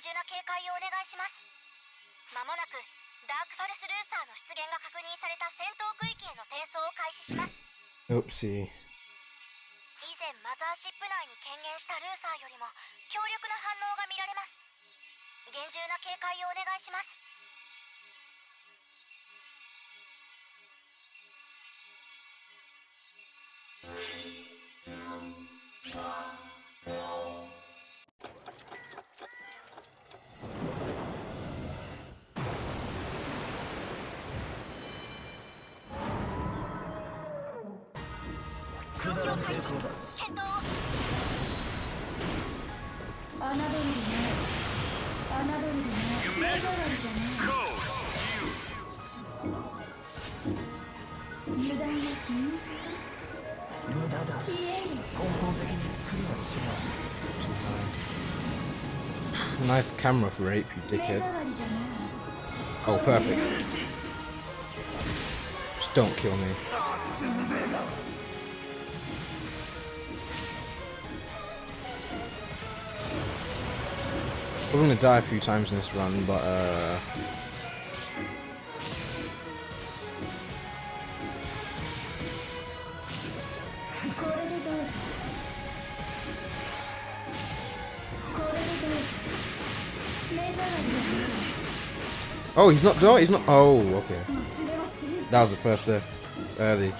重な警戒をお願いします。まもなくダークファルスルーサーの出現が確認された戦闘区域への転送を開始します。Oopsie. 以前マザーシップ内に権限したルーサーよりも強力な反応が見られます。厳重な警戒をお願いします。状況開始。検討を。侮るでない。侮るでない。目障りじゃない。油断は禁物。無駄だ。消える。根本的に作りは違う。 Nice camera for rape, you 目 dickhead. 障りじゃない。 Oh, perfect. Just don't kill me. We're gonna die a few times in this run, but oh, he's not. No, he's not. Oh, okay. That was the first death. It's early.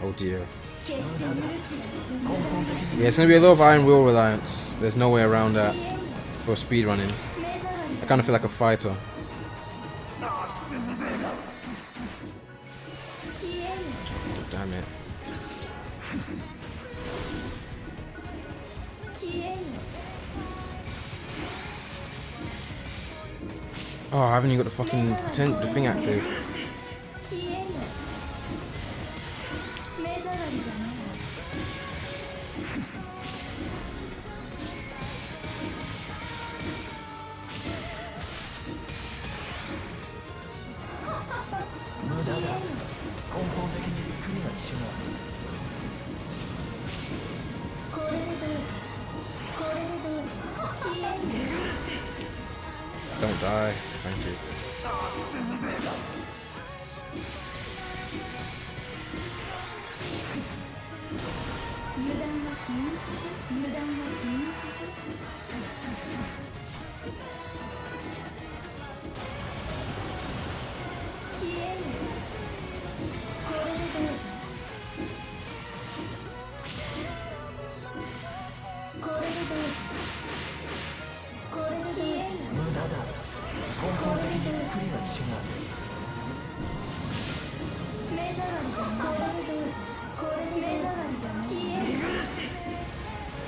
Oh dear. Yeah, it's gonna be a lot of Iron Will reliance. There's no way around that for speed running. I kind of feel like a fighter. Oh, damn it. Oh, I haven't even got the fucking the thing active. Don't die, thank you.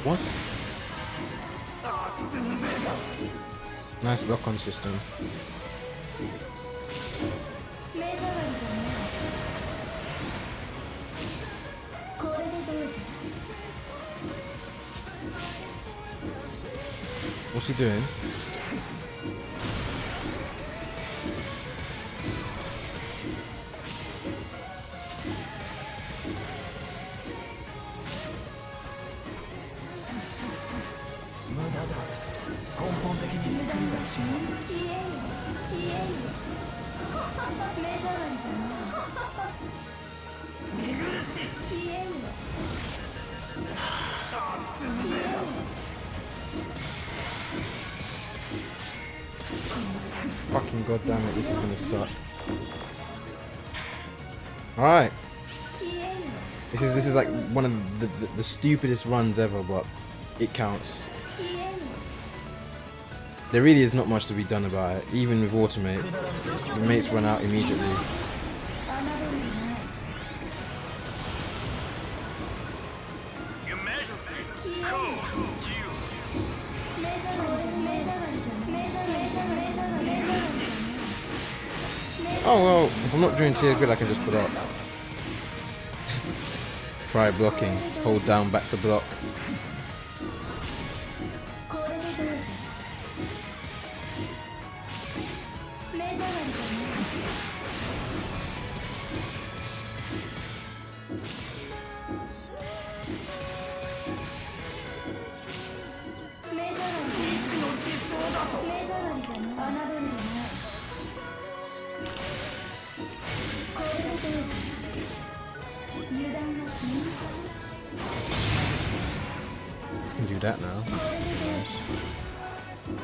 What? Nice lock-on system. What's he doing? Fucking goddamn it, this is gonna suck. Alright. This is like one of the stupidest runs ever, but it counts. There really is not much to be done about it, even with automate. Your mates run out immediately. Oh well, if I'm not doing tier grid I can just put up. Try blocking, hold down back to block. can do that now.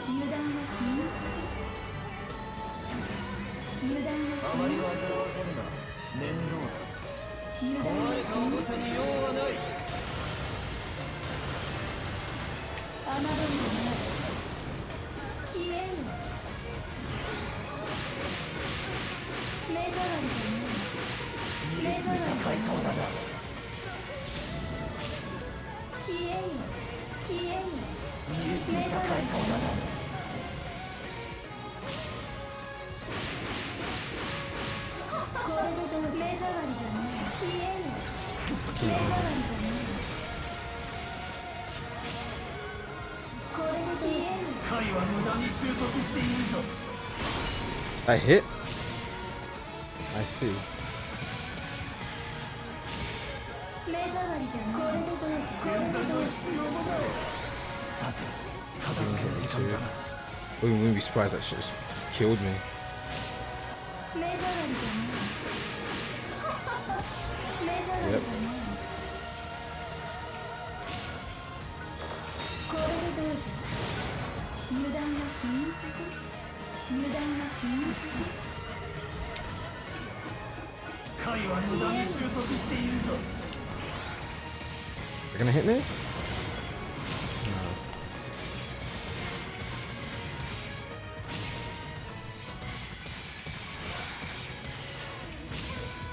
油断は禁物油断はあまり煩わせるな。面倒だ。油断は壊れたおもちゃに用はない。侮るでない消えよ目障りじゃない目障りじゃない消えよ消えよ目障りじゃないこれでどうぞ目障りじゃない消えよ目障りじゃないこれで消えよ貝は無駄に収束しているぞ。 I hit? I see. 目障りじゃないこれでどうぞこれでどうぞさて、片付ける時間だな。 Wouldn't be surprised that shit just killed me. 目障りじゃない目障りじゃないこれでどうぞ油断は禁物ぞ油断は禁物ぞ貝は無駄に収束しているぞ。 They're gonna hit me? No.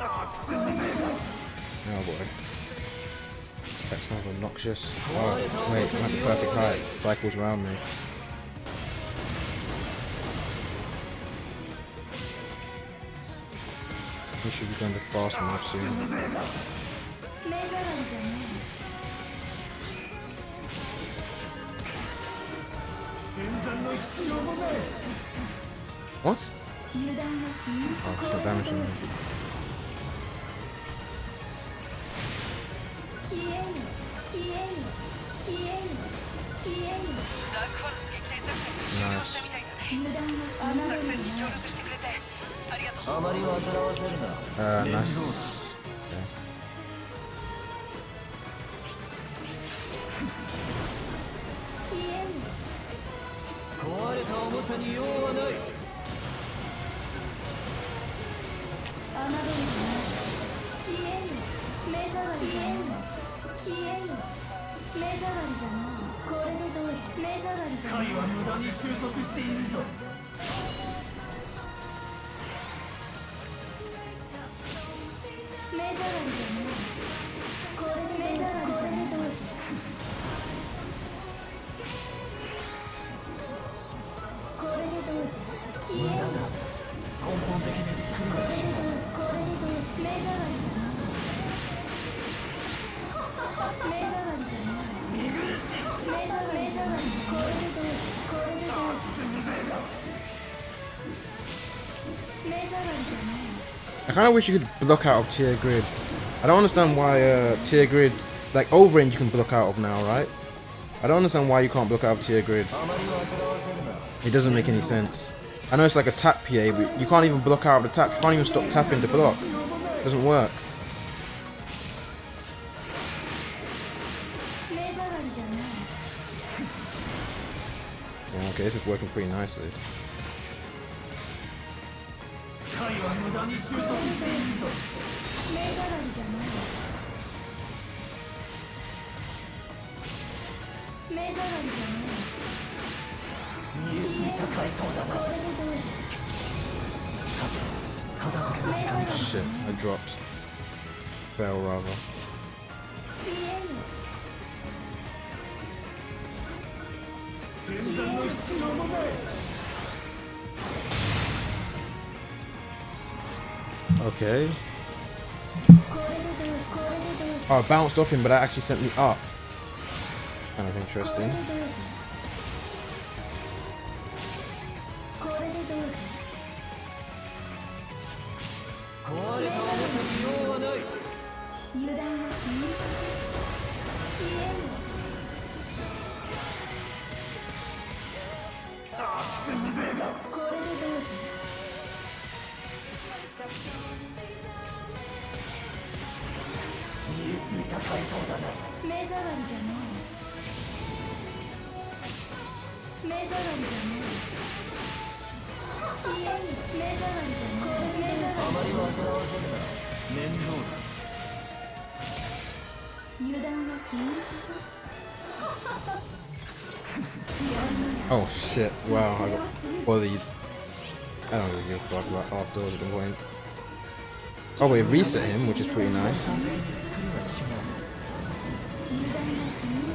あくせに Oh boy. That's kind of obnoxious. Oh, wait, I'm at the perfect height. Cycles around me. We should be going to fast enough soon. 目障りじゃない演算の必要もない。 What? 油断は禁物 Oh, it's not damaging me. 消えよ消えよ消えよ消えよ Nice. 油断は侮るでないあまり煩わせるな。 Nice. Okay. 消えよ壊れたおもちゃに用はない。侮るでない消えよ目障りじゃない消えよ目障りじゃないこれでどうぞ目障りじゃない貝は無駄に収束しているぞ。目障りじゃないこれで目障りじゃないどうぞこれでどうぞ消えよ根本的に作るが違う。これでどうぞ目障りじゃない目障りじゃない見苦しい。目障りこれでどうぞこれでどうぞ目障りじゃない I kind of wish you could block out of tier grid. I don't understand why tier grid, like overrange you can block out of now, right? I don't understand why you can't block out of tier grid. あまり煩わせるな。 It doesn't make any sense. I know it's like a tap PA, but you can't even block out of the tap. You can't even stop tapping to block. It doesn't work. 目障りじゃない Yeah, okay, this is working pretty nicely. 貝は無駄に収束しているぞ。目障りじゃない目障りじゃない見えすぎた回答だな。これでどうぞ片付ける時間だな。 Shit, I dropped. Fail rather. 消えよ 演算の必要もない。 Okay. これでどうぞこれでどうぞ Oh, I bounced off him, but that actually sent me up. Kind of これ interesting. でどうぞこれでどうぞ壊れたおもちゃに用はない。油断は禁物消えよこれでどうぞ見えすぎた回答だな。目障りじゃない目障りじゃねえ。消えよ目障りじゃねえ。目障あまり煩わせるな。面倒だ。り油断は禁物ぞ。 Oh shit! Wow, I got bullied. I don't really give a fuck about half those at the point. Oh, we reset him, which is pretty nice. 油断は禁物。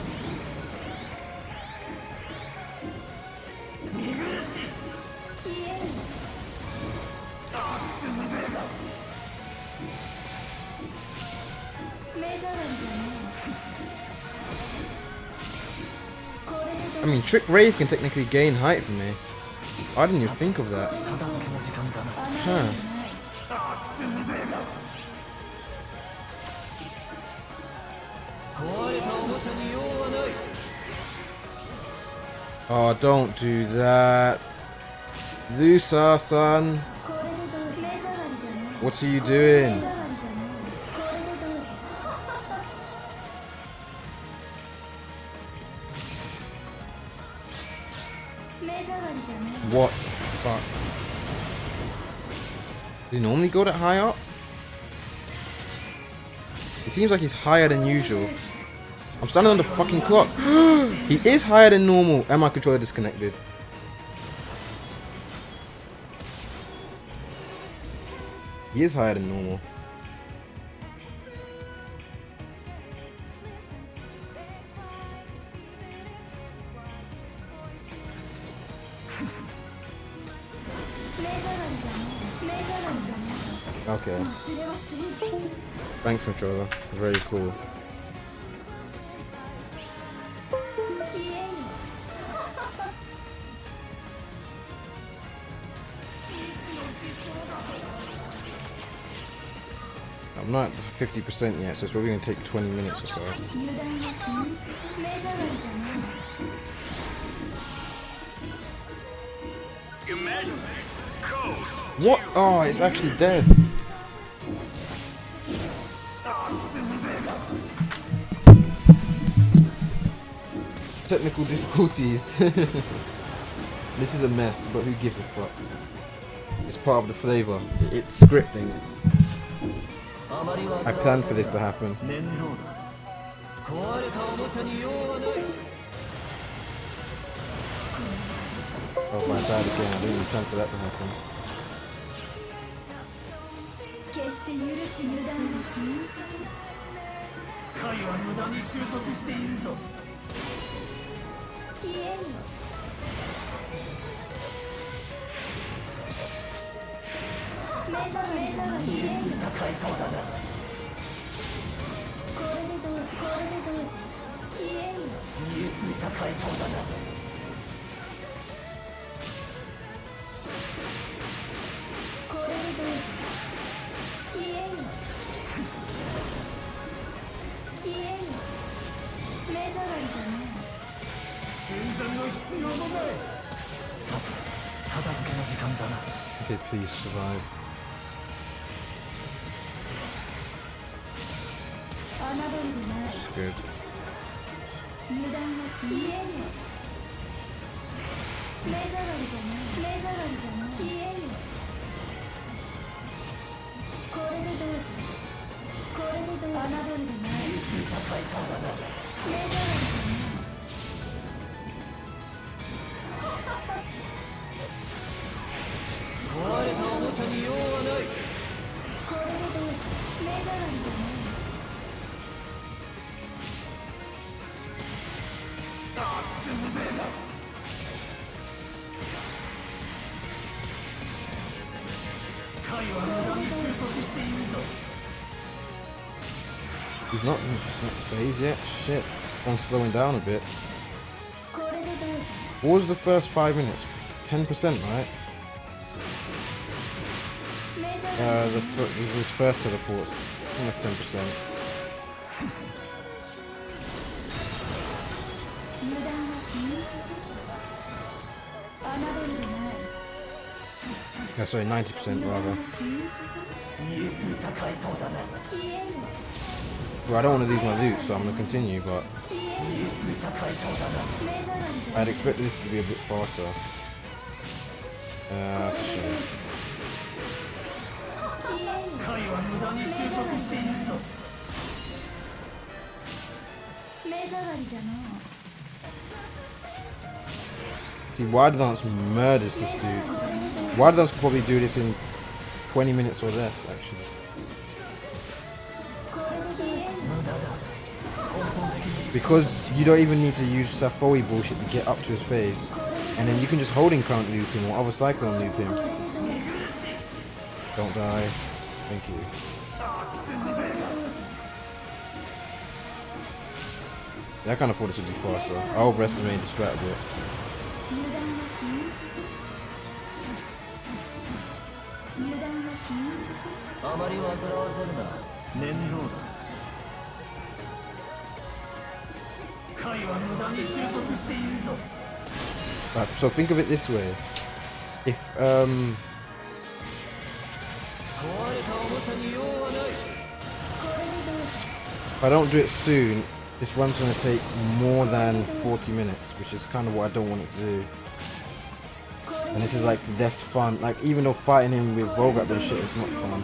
消えよ目障りじゃねえ。これで I mean, Trick Wraith can technically gain height for me. I didn't even think of that. 片付けの時間だな。 Huh. Oh, don't do that. Lusa-san, これでどうぞ。目障りじゃねえ。 what are you 目 doing? 障りじゃねえ。これでどうぞ。目障りじゃねえ。 What the fuck? Does he normally go that high up? It seems like he's higher than usual. I'm standing on the fucking clock. He is higher than normal. And my controller disconnected. He is higher than normal. Okay. Thanks, controller. Very cool. 消えよ I'm not 50% yet, so it's probably going to take 20 minutes or so. 油断は禁物。目障りじゃね What? Oh, it's actually dead. Technical difficulties. This is a mess, but who gives a fuck? It's part of the flavor. It's scripting. I planned for this to happen. 面倒だ。壊れたおもちゃに用はない。 Oh my god, again. I didn't even plan for that to happen. え。決して許し油断は禁物。貝は無駄に収束しているぞ。消えよ目障りじゃねえ。消えよ高い塔だな。これでどうぞ。これでどうぞ。消えよ見えすぎた高い塔だな。これでどうぞ。消えよ消えよ目障りじゃね演算の必要もない。さて、片付けの時間だな。 Okay, please survive. え。侮りでない。 It's good. 油断は消えよ目障りじゃない目障りじゃない消えよこれでどうぞこれでどうぞ侮りでない目障りじゃない壊れたおもちゃに用はない。これでどうぞ目障りじゃない貝は無駄に収束しているぞ。 He's not phased yet. Shit. I'm slowing down a bit. これでどうぞ What was the first 5 minutes? 10%, right? 目障り This is his first teleport. I think that's 10%. 油断は禁物侮りでない Yeah, sorry, 90% rather. 禁物見えすぎた高い塔だな。消えよ Well, I don't want to lose my loot, so I'm going to continue, but 消えよ 見えすぎた高 I'd expect this to be a bit faster. That's a shame. 回は無駄に収束しているぞ。目障りじゃの See, Wild Dance murders this dude. Wild Dance could probably do this in 20 minutes or less, actually. 無駄だ。根本的に Because you don't even need to use Safoi bullshit to get up to his face. And then you can just holding count loop him or other cyclone loop him. Don't die. Thank you. Yeah, I kind of thought this would be faster. I overestimated the strat a bit. 油断は禁物油断は禁物あまり煩わせるな。面倒だ。回は無駄に収束しているぞ。 Right, so think of it this way. If 壊れたおもちゃに用はない。 if I don't do it soon, this run's gonna take more than 40 minutes, which is kind of what I don't want it to do. And this is like less fun. Like even though fighting him with Volgrap and shit is not fun,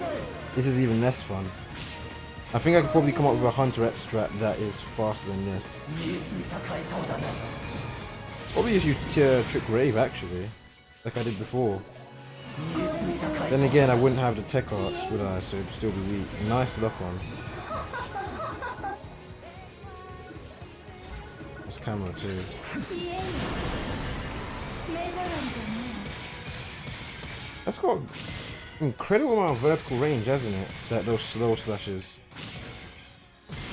this is even less fun. I think I could probably come up with a Hunter X strat that is faster than this. 見えすぎた回答だな。 Probably just use Trick Rave actually, like I did before. 見えすぎた回 Then again, I wouldn't have the tech arts, would I? So it'd still be weak. Nice lock on. That's camera too. 消えよ目障りじゃの That's got incredible amount of vertical range, hasn't it? That those slow slashes.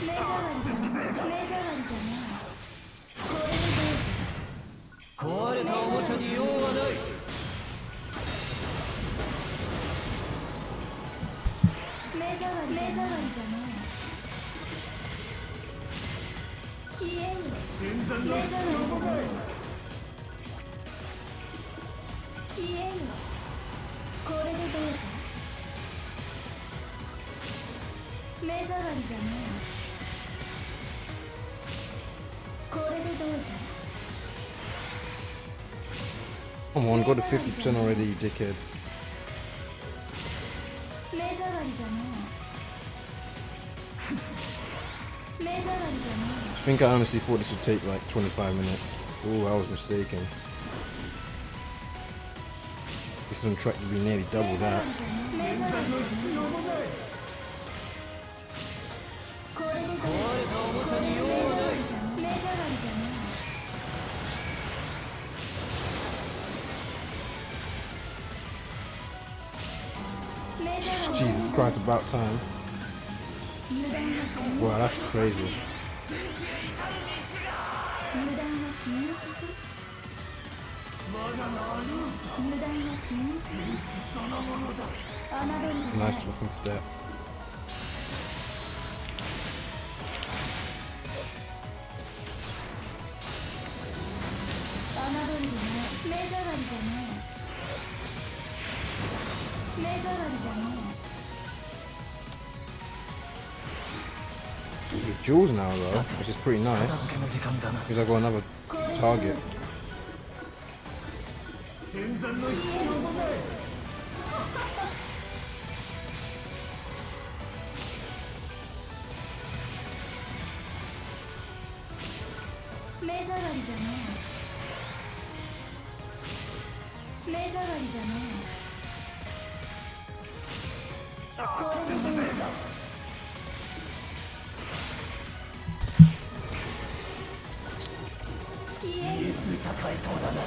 目障りじゃの目障りじゃのこれでどうぞ壊れたおもちゃに用はない。目障りじゃの消えよ演算の必要もない。消えよこれでどうぞ目障りじゃのこれでどうぞ Come on, go to 50% already, you dickhead. 目障りじゃの目障りじゃ I think I honestly thought this would take like 25 minutes. Ooh, I was mistaken. This is on track to be nearly double that. 演算の必要もない。これでどうぞ壊れたおもちゃに用はない。目障りじゃの目障り Jesus Christ, about time. Wow, that's crazy. 無駄は禁物まだなる無駄は禁物そのものだ。侮るで Nice fucking step. 侮るで目障りじゃの目障りじゃの With jewels now though, which is pretty 片 nice. 付けの時間だな。 Because I got another target. 演算の必要もない。目障りじゃの目障りじゃのこれでどうぞ消えよ見えすぎた回答だな。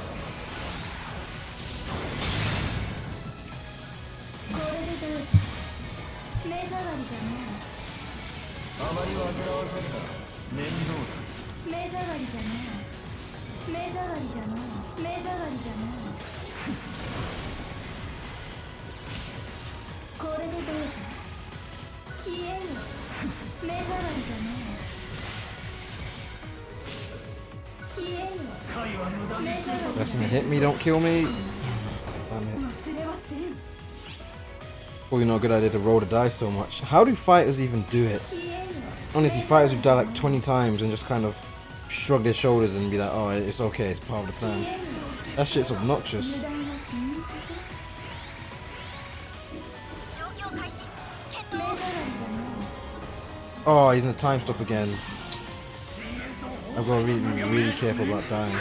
これでどうぞ目障りじゃのあまり煩わせるな。面倒だ。目障りじゃの目障りじゃの目障りじゃのこれでどうぞ消えよ目障りじゃの消えよ回は無駄に収束。 That's gonna hit me, don't kill me. Damn it. 忘れはせん Probably not a good idea to roll the dice so much. How do fighters even do it? 消えよ Honestly, fighters who die like 20 times and just kind of shrug their shoulders and be like, oh, it's okay, it's part of the plan. That shit's obnoxious. 無駄な筋肉状況開始検討目障りじゃない Oh, he's in the time stop again. I've got to really be really careful about dying.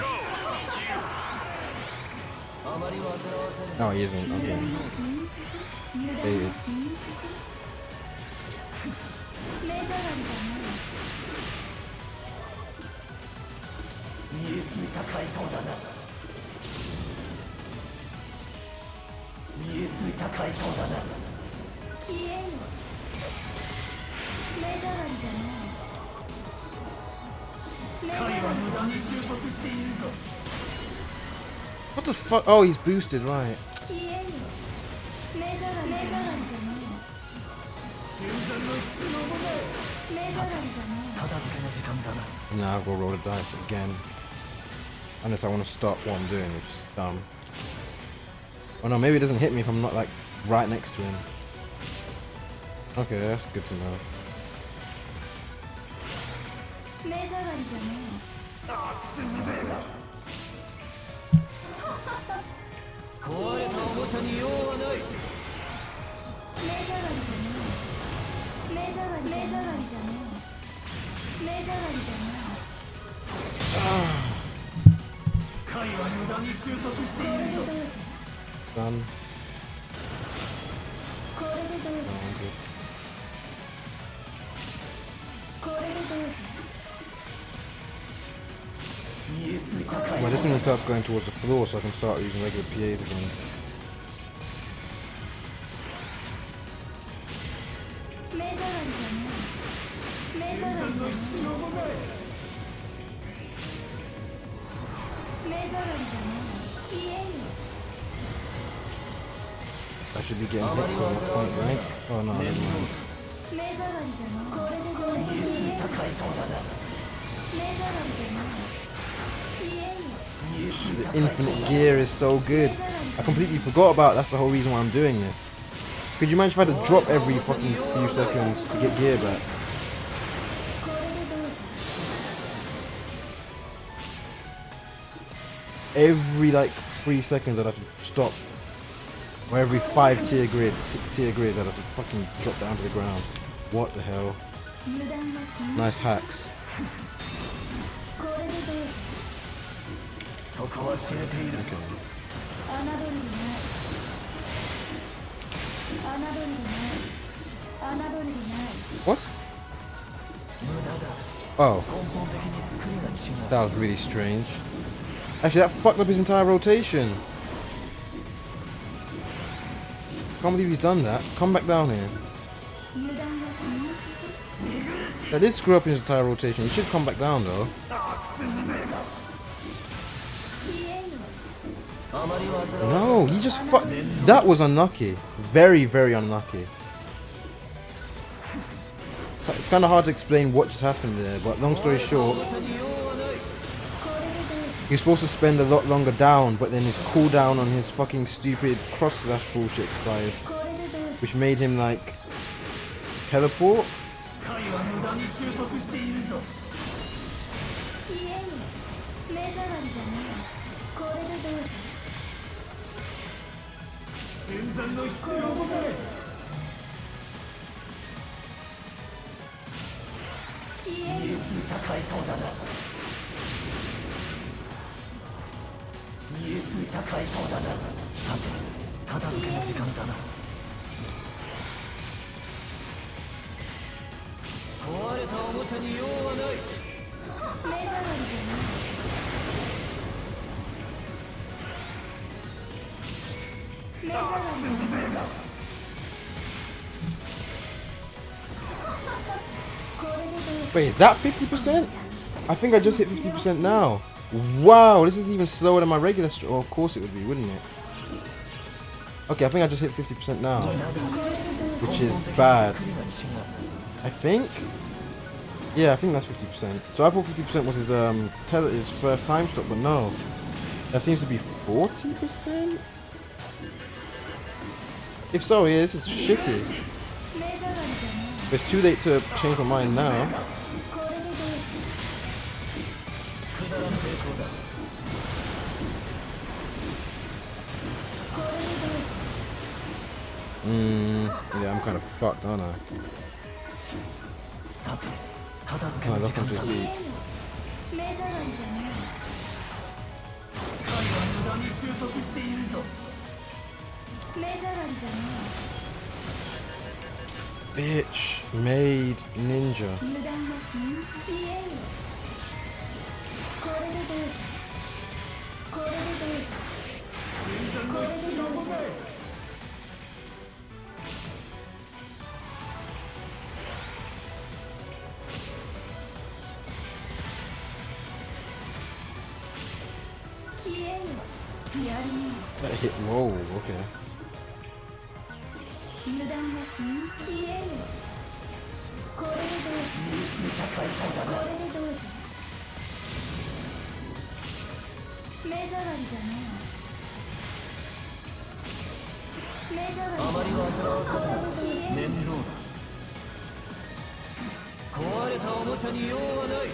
No, he isn't. Okay. Baited. 目障りじゃない 見えすぎた回答だな見えすぎた回答だな消えよ目障りじゃない目障り彼は無駄に収束しているぞ What the fuck? Oh, he's boosted, right. 消えよ目障りじゃない全然の必要もない目障りじゃない 片付けの時間だな Now I've got to roll the dice again. Unless I want to stop what I'm doing, which is dumb. Oh no, maybe it doesn't hit me if I'm not like right next to him. Okay, that's good to know. 目障りじゃない壊れたおもちゃに用はない目障りじゃない目障りじゃない目障りじゃない貝は無駄に収束しているぞ Done. これでどうぞ Oh, good. これでどうぞ 見えすぎた回 Well, 答 this one starts going towards the floor, so I can start using regular PAs again. 目障りじゃない目障りじゃない必要もない目障りじゃない消えよ I should be getting hit from a point blank. Oh no, never mind. 目障りじゃないこれでどうぞ消えよ回答だな目障りじゃない消えよ The infinite gear is so good. I completely forgot about that's the whole reason why I'm doing this. Could you imagine if I had to drop every fucking few seconds to get gear back? これでどうぞ Every like 3 seconds I'd have to stop. Or every 5 tier grid, 6 tier grids I'd have to fucking drop down to the ground. What the hell? 無駄な筋 Nice hacks. これでどうぞそこは知れている 侮るでない侮るでない侮るでない What? 無駄だ Oh, 根本的に作りが違う that was really strange. Actually, that fucked up his entire rotation. Can't believe he's done that. Come back down here. 無駄な筋 That did screw up his entire rotation. He should come back down though. 消えよ No, he just fucked. That was unlucky. Very, very unlucky. It's kind of hard to explain what just happened there, but long story short, これでどうぞ he was supposed to spend a lot longer down, but then his cooldown on his fucking stupid cross slash bullshit expired, これでどうぞ which made him like teleport. 貝は無駄に収束しているぞ消えよ目障りじゃないこれでどうぞ全然の必要もない消えよ見えすぎた回答だな見えすぎた回答だなさて片付けの時間だな壊れたおもちゃに用はない目障りじゃない目障りじゃないこれでどうぞ Wait, is that 50%? I think I just hit 50% now. Wow, this is even slower than my regular Oh, of course it would be, wouldn't it? Okay, I think I just hit 50% now, which is bad. I think? Yeah, I think that's 50%. So I thought 50% was his first time stop, but no. That seems to be 40%? If so, yeah, this is shitty. 目障りじゃない But it's too late to change my mind now. これでどうぞだらん抵抗だ。これでどうぞ Yeah, I'm kind of fucked, aren't I? さて片付け Oh, の I 時 love 間 him だ。 to 消え speak. よ目障りじゃない彼は無駄に収束しているぞ。目障りじゃない Bitch, maid ninja. 無駄な消えよこれでどうぞこれでどうぞこれでどうぞ消えよやるね That hit. Whoa, okay. 無駄な消えよこれでどうぞこれでどうぞ目障りじゃない目障りあまり煩わせたら消え面倒だ。壊れたおもちゃに用はない。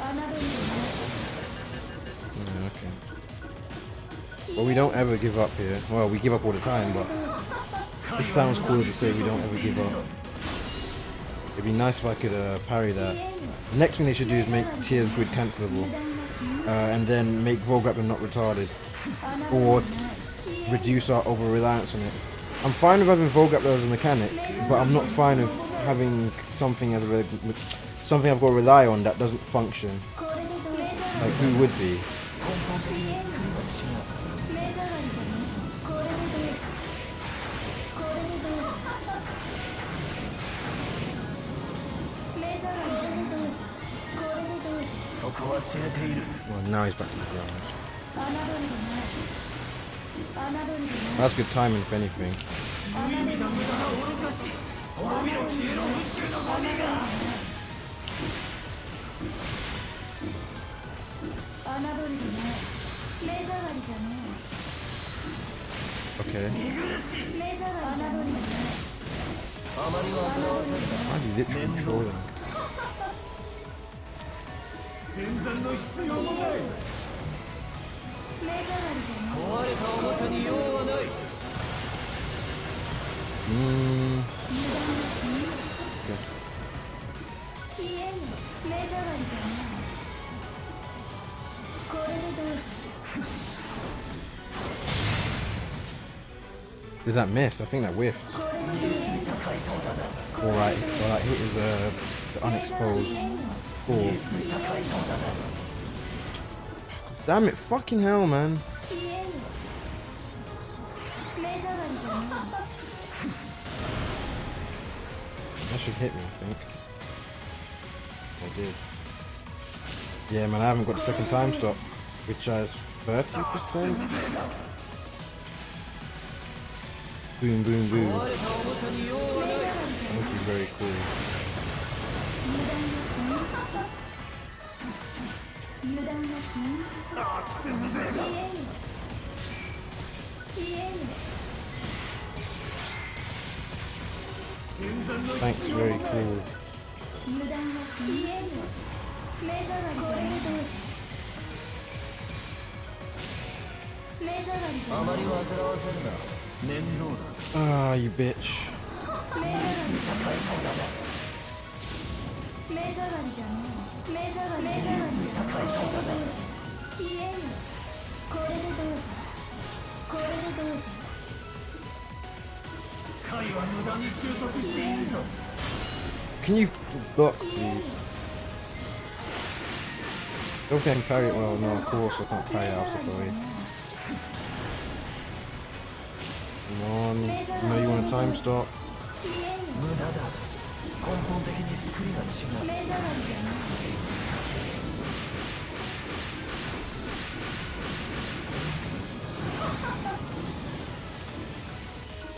侮る Yeah, okay. But we don't ever give up here. Well, we give up all the time, but it sounds cooler to say we don't ever give up. It'd be nice if I could parry that. The next thing they should do is make Tears Grid cancelable. And then make Volgrappler not retarded. Or reduce our over-reliance on it. I'm fine with having Volgrappler as a mechanic, but I'm not fine with having something as a something I've got to rely on that doesn't function. これでどうぞ Like, who would be? 消えよ目障りじゃないこれでどうぞこれでどうぞ目障りじゃないどうぞこれでどうぞそこは知れている。 Well, now he's back to the garage. 侮りでない侮りでない That's good timing, if anything. 無意味な無駄な愚かし。滅びろ消えろ宇宙のゴミが。侮りでない目障りじゃない Okay. 目障りじゃないあまり煩わせる Why is he literally controlling? 変残の必要もない。目障りじゃない壊れたおもちゃに用はない。 Okay. 消えよ目障りじゃないこれでどうぞ Did that miss? I think that whiffed. これで消えよ Alright. Well, that hit is the unexposed. Oh. Damn it. Fucking hell, man. 消えよ目障りじゃない That should hit me, I think. I did. Yeah, man, I haven't got the second time stop, which has 30%. Boom, boom, boom. 壊れたおもちゃに用はない。 That would be very cool. 無駄な消えよ消えよ Thanks, very cool. 無駄な消えよ目障りじゃないどうぞ目障りじゃないあまり煩わせるな。面倒だ。 Ah, you bitch. 目障り目障りじゃない目障りじゃない消えよこれでどうぞこれでどうぞ貝は無駄に収束しているぞ。 Can you block, please? Don't think I can parry it. Well, no, of course I can't parry it off away. Come on. No, you want a time stop? 消えよ無駄だ。根本的に作りが違う。目障りじゃない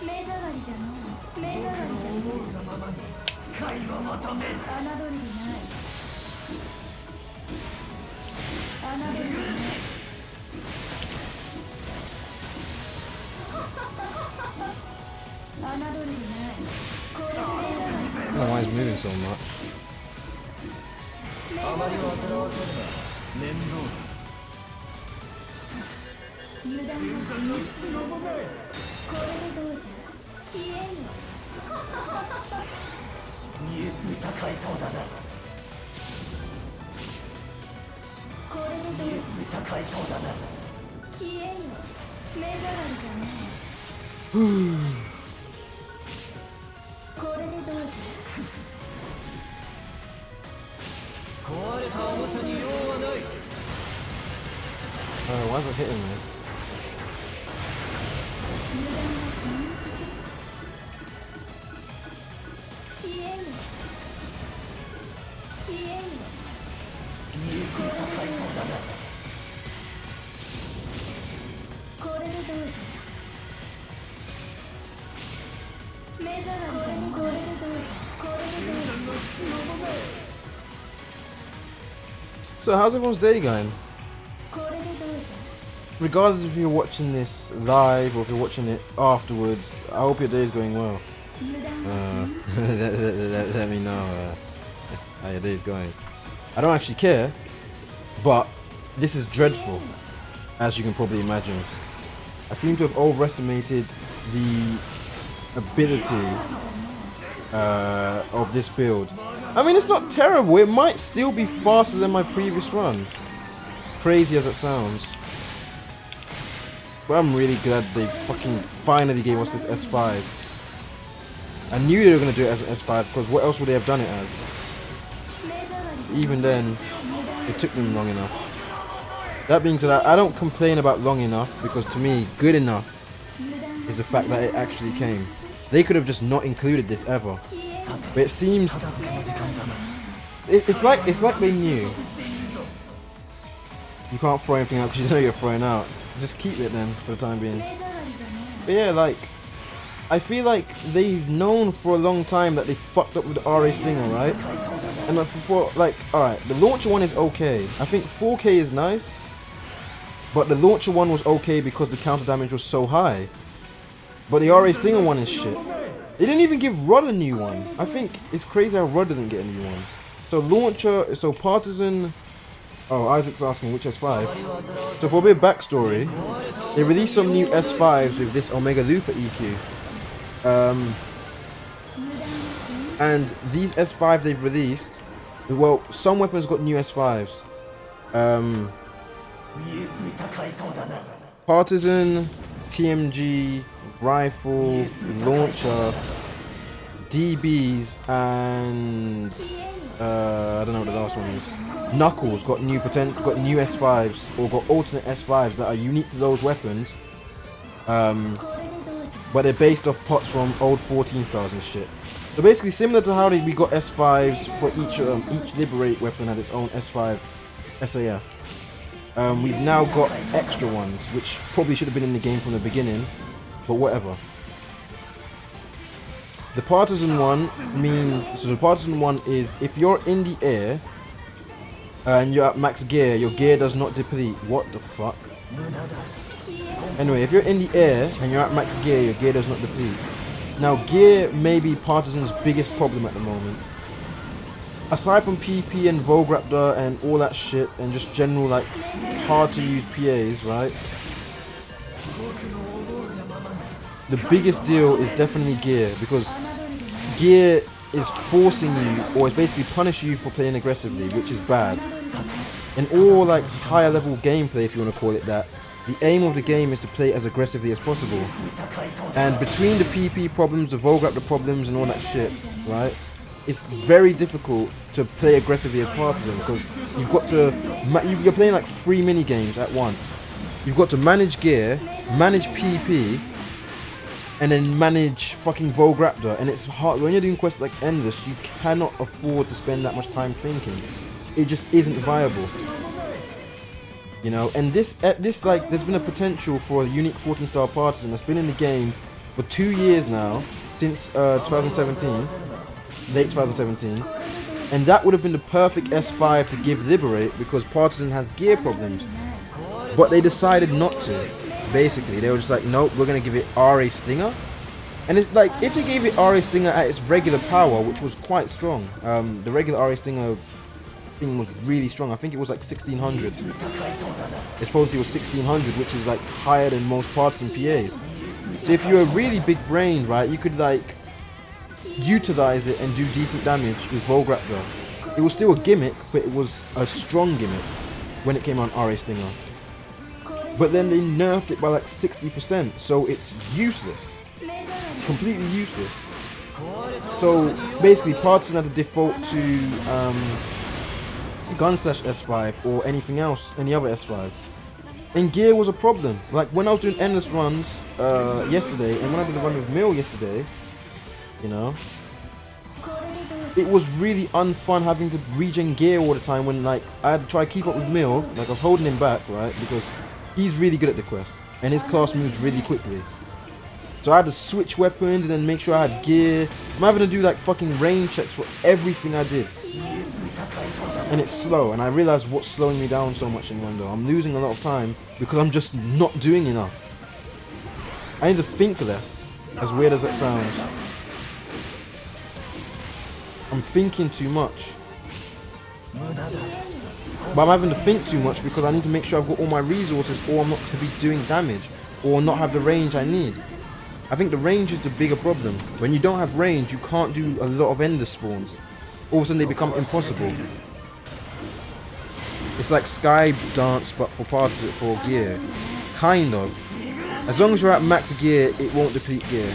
目障りじゃない目障りじゃない思うがままに貝はまためる。侮りでない侮りでない侮りでないこれで目障り I don't know why he's moving so much. 目あまり煩わせるな。面倒だ。油断は剣山の必要もない。これでどうじゃ消えよ見えすぎた回答だな。これでどうじゃ見えすぎた回答だな。消えよ目障りじゃないこれでどうじゃ壊れたおもちゃに用はない。Why is it hitting me? 消えよ消えよ見えすぎた回答だな。これでどうじゃ目障りじゃないこれでどうじゃこれでどうじゃ So how's everyone's day going? これでどうじゃ Regardless if you're watching this live or if you're watching it afterwards, I hope your day is going well. 油断は Let me know how your day is going. I don't actually care, but this is dreadful, as you can probably imagine. I seem to have overestimated the ability of this build. I mean, it's not terrible. It might still be faster than my previous run, crazy as it sounds. But I'm really glad they fucking finally gave us this S5. I knew they were going to do it as an S5 because what else would they have done it as? Even then, it took them long enough. That being said, I don't complain about long enough because to me, good enough is the fact that it actually came. They could have just not included this ever. But it seems it's like they knew. You can't throw anything out because you know you're throwing out. Just keep it then for the time being. But yeah, like I feel like they've known for a long time that they fucked up with the RA Stinger, right? And for like, alright, the launcher one is okay. I think 4K is nice, but the launcher one was okay because the counter damage was so high. But the RA Stinger one is shit. They didn't even give Rod a new one. I think it's crazy how Rod didn't get a new one. So launcher, so Partizan. Oh, Isaac's asking which S5. So for a bit of backstory, they released some new S5s with this Omega Lufa EQ. And these S5 they've released, well, some weapons got new S5s. Partizan, TMG, rifle, launcher, DBs, and I don't know what the last one is. Knuckles got new S5s or got alternate S5s that are unique to those weapons. But they're based off pots from old 14 stars and shit. So basically similar to how we got S5s for each Liberate weapon had its own S5 SAF. We've now got extra ones, which probably should have been in the game from the beginning, but whatever. The Partizan one the Partizan one is if you're in the air and you're at max gear, your gear does not deplete. What the fuck? Anyway, if you're in the air and you're at max gear, your gear does not deplete. Now, gear may be Partizan's biggest problem at the moment. Aside from PP and Vograptor and all that shit and just general like hard to use PAs, right? The biggest deal is definitely gear, because gear is forcing you, or is basically punishing you for playing aggressively, which is bad. In all like higher level gameplay, if you want to call it that, the aim of the game is to play as aggressively as possible. And between the PP problems, the Vograptor problems and all that shit, right? It's very difficult to play aggressively as Partizan because you've got to, you're playing like 3 mini games at once. You've got to manage gear, manage PP, and then manage fucking Vograptor, and it's hard. When you're doing quests like Endless, you cannot afford to spend that much time thinking. It just isn't viable. You know, and this like, there's been a potential for a unique 14-star Partizan that's been in the game for 2 years now, since 2017, late 2017, and that would have been the perfect S5 to give Liberate because Partizan has gear problems, but they decided not to. Basically, they were just like, nope, we're gonna give it RA Stinger. And it's like, if they gave it RA Stinger at its regular power, which was quite strong, the regular RA Stinger thing was really strong. I think it was like 1600. Its potency was 1600, which is like higher than most partisan PAs. So if you're a really big brain, right, you could like utilize it and do decent damage with Volgraptor. It was still a gimmick, but it was a strong gimmick when it came on RA Stinger. But then they nerfed it by like 60%, so it's useless. It's completely useless. So basically, partisan had to default to Gun/S5 or anything else, any other S5. And gear was a problem. Like when I was doing endless runs yesterday, and when I did the run with Mill yesterday, you know, it was really unfun having to regen gear all the time when like I had to try to keep up with Mill. Like I was holding him back, right, because he's really good at the quest and his class moves really quickly. So I had to switch weapons and then make sure I had gear. I'm having to do like fucking range checks for everything I did. And it's slow, and I realized what's slowing me down so much in Rondo. I'm losing a lot of time because I'm just not doing enough. I need to think less, as weird as that sounds. I'm thinking too much. But I'm having to think too much because I need to make sure I've got all my resources, or I'm not going to be doing damage, or not have the range I need. I think the range is the bigger problem. When you don't have range, you can't do a lot of ender spawns. All of a sudden they become impossible. It's like Sky Dance but for partisan, for gear. Kind of. As long as you're at max gear, it won't deplete gear.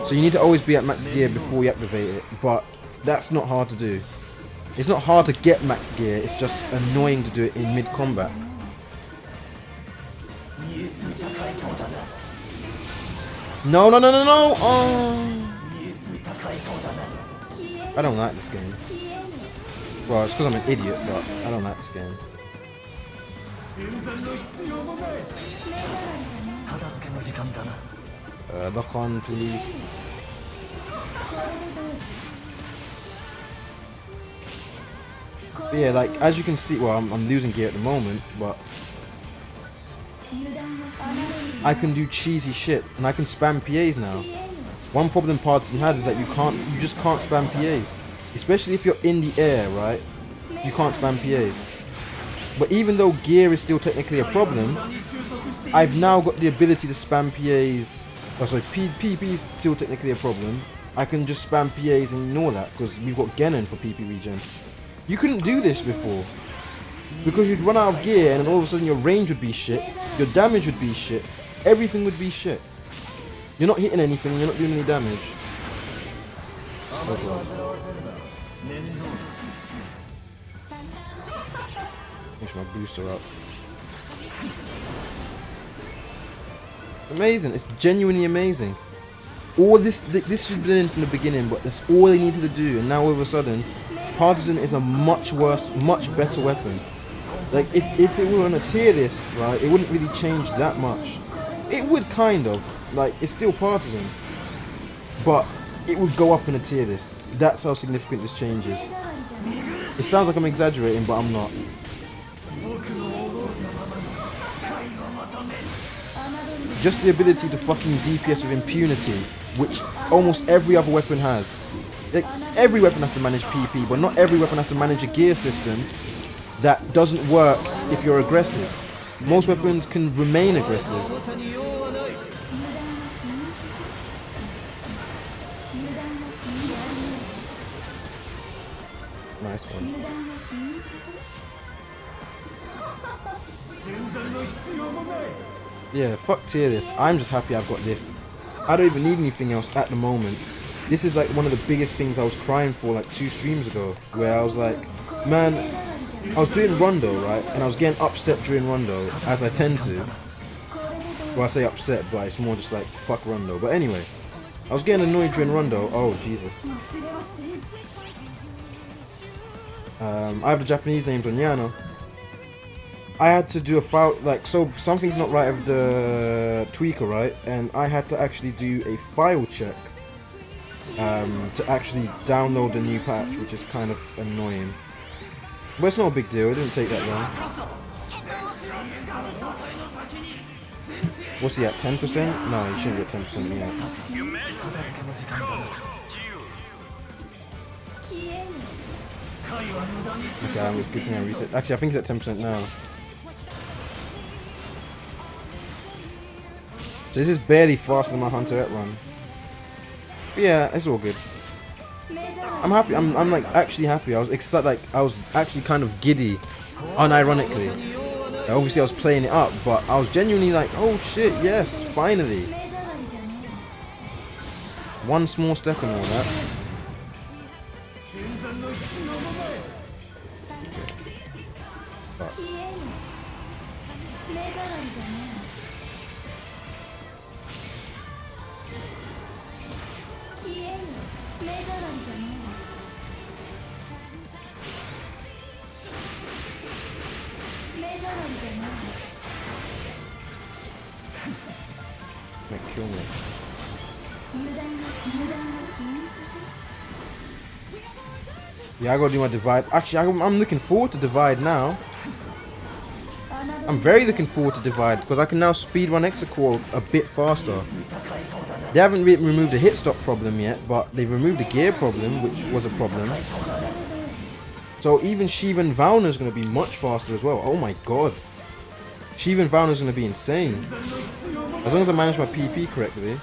So you need to always be at max gear before you activate it. But that's not hard to do. It's not hard to get max gear, it's just annoying to do it in mid-combat. No, no, no, no, no! Oh. I don't like this game. Well, it's because I'm an idiot, but I don't like this game. Lock on, please. But yeah, like, as you can see, well, I'm losing gear at the moment, but I can do cheesy shit, and I can spam PAs now. One problem Partisan had is that you just can't spam PAs. Especially if you're in the air, right? You can't spam PAs. But even though gear is still technically a problem, I've now got the ability to spam PAs. Oh, sorry, PP is still technically a problem. I can just spam PAs and ignore that because we've got Genon for PP regen. You couldn't do this before. Because you'd run out of gear and then all of a sudden your range would be shit, your damage would be shit, everything would be shit. You're not hitting anything, you're not doing any damage. Oh god. Push my booster up. Amazing, it's genuinely amazing. All this should have been from the beginning, but that's all they needed to do, and now all of a sudden, Partizan is a much worse, much better weapon. Like, if it were on a tier list, right, it wouldn't really change that much. It would kind of, like, it's still Partizan, but it would go up in a tier list. That's how significant this change is. It sounds like I'm exaggerating, but I'm not. Just the ability to fucking DPS with impunity, which almost every other weapon has. Like, every weapon has to manage PP, but not every weapon has to manage a gear system that doesn't work if you're aggressive. Most weapons can remain aggressive. Nice one. Yeah, fuck tier list. I'm just happy I've got this. I don't even need anything else at the moment. This is like one of the biggest things I was crying for like 2 streams ago, where I was like, man, I was doing Rondo, right, and I was getting upset during Rondo, as I tend to. Well, I say upset, but it's more just like, fuck Rondo. But anyway, I was getting annoyed during Rondo. Oh, Jesus. I have the Japanese names on Yano. I had to do a file, like, so something's not right with the tweaker, right? And I had to actually do a file check to actually download the new patch, which is kind of annoying. But it's not a big deal, it didn't take that long. What's he at, 10%? No, he shouldn't get 10% yet. Okay, I'm good thing I reset. Actually, I think it's at 10% now. So this is barely faster than my Hunterette run. But yeah, it's all good. I'm happy. I'm like actually happy. I was excited. Like I was actually kind of giddy, unironically. Like, obviously, I was playing it up, but I was genuinely like, "Oh shit, yes, finally!" One small step and all that. But might kill me. Yeah, I gotta do my divide. Actually, I'm looking forward to divide now. I'm very looking forward to divide because I can now speedrun Execore a bit faster. They haven't removed the hit stop problem yet, but they've removed the gear problem, which was a problem. So even Shiva and Valna is going to be much faster as well. Oh my god. Shiva and Valna is going to be insane. As long as I manage my PP correctly.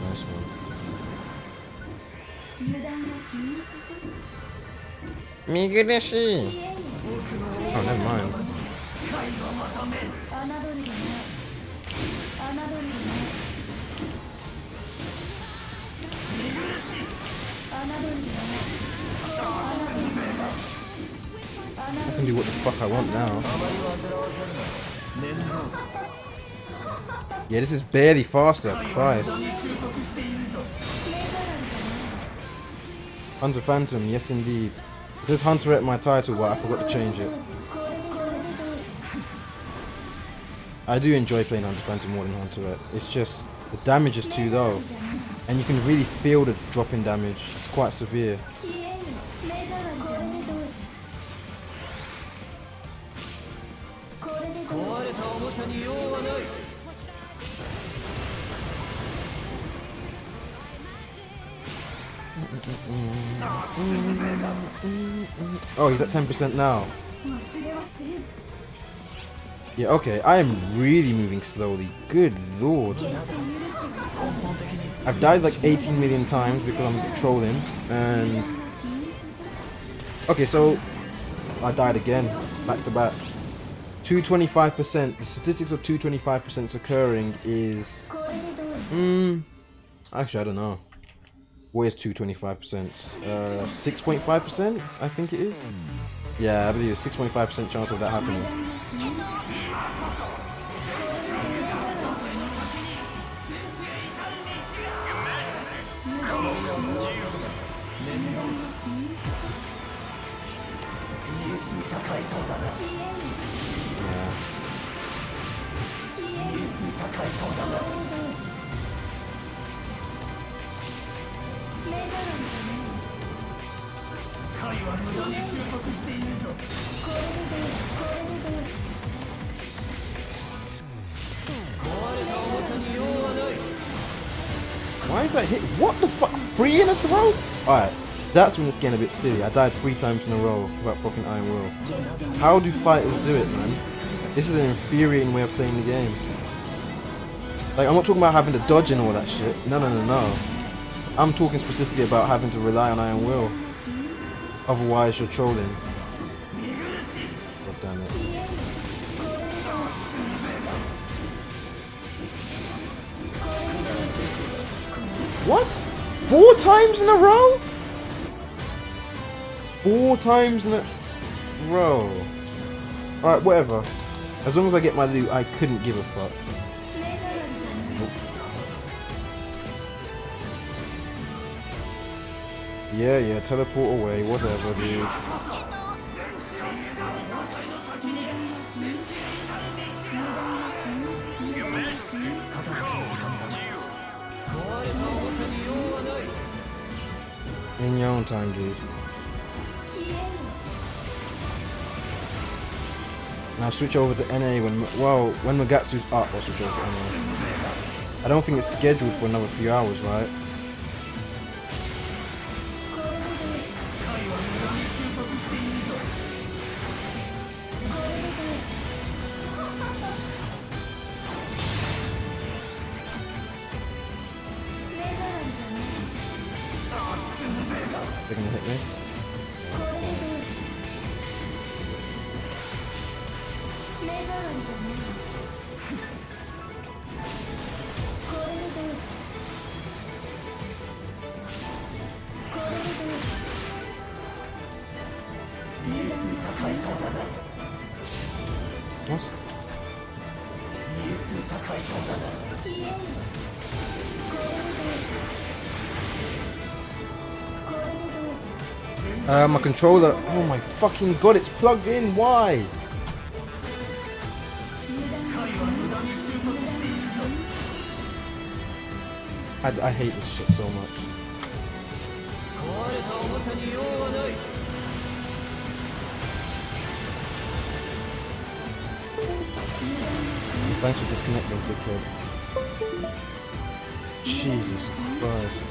Nice one. Migureshi! Oh, never mind. I can do what the fuck I want now. Yeah, this is barely faster. Christ. Hunter Phantom, yes indeed. It says Hunter at my title, but I forgot to change it. I do enjoy playing Hunter Phantom more than Hunter. It's just the damage is too low, and you can really feel the drop in damage. It's quite severe. Oh, he's at 10% now. Yeah, okay, I am really moving slowly. Good lord. I've died like 18 million times because I'm trolling, and... Okay, so... I died again, back to back. 225%, the statistics of 225% occurring is... Actually, I don't know. What is 225%? 6.5%, I think it is. Yeah, I believe it's 6.5% chance of that happening. Why is that hit? What the fuck? 3 in a throw? Alright, that's when it's getting a bit silly. I died 3 times in a row without fucking Iron Will. How do fighters do it, man? This is an infuriating way of playing the game. Like, I'm not talking about having to dodge and all that shit. No. I'm talking specifically about having to rely on Iron Will. Otherwise, you're trolling. God damn it. What? 4 times in a row? 4 times in a row. Alright, whatever. As long as I get my loot, I couldn't give a fuck. Nope. Yeah, teleport away, whatever, dude. In your own time, dude. And I'll switch over to NA when, well, when Magatsu's up, I'll switch over to NA. I don't think it's scheduled for another few hours, right? They're gonna hit me. What? My controller. Oh my fucking god! It's plugged in. Why? I hate this shit so much. Thanks for disconnecting, dickhead. Jesus Christ.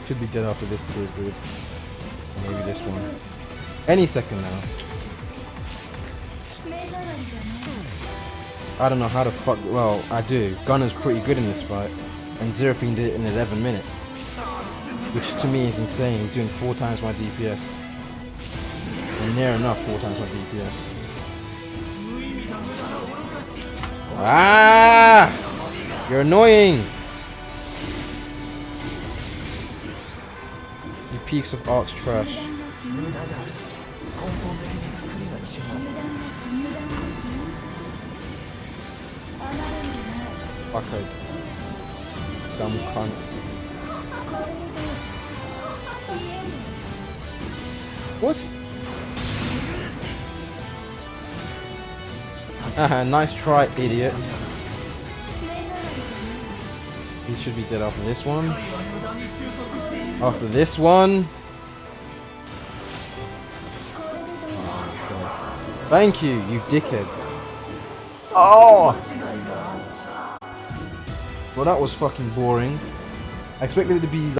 Should be dead after this too, is good. Maybe this one. Any second now. I don't know how the fuck. Well, I do. Gunner's pretty good in this fight, and Zeraphine did it in 11 minutes, which to me is insane. He's doing 4 times my DPS, and near enough 4 times my DPS. Ah! You're annoying. You peaks of art's trash. Okay. Dumb cunt. What? Nice try, idiot. He should be dead after this one. After this one. Oh, thank you, you dickhead. Oh! Well, that was fucking boring. I expected it to be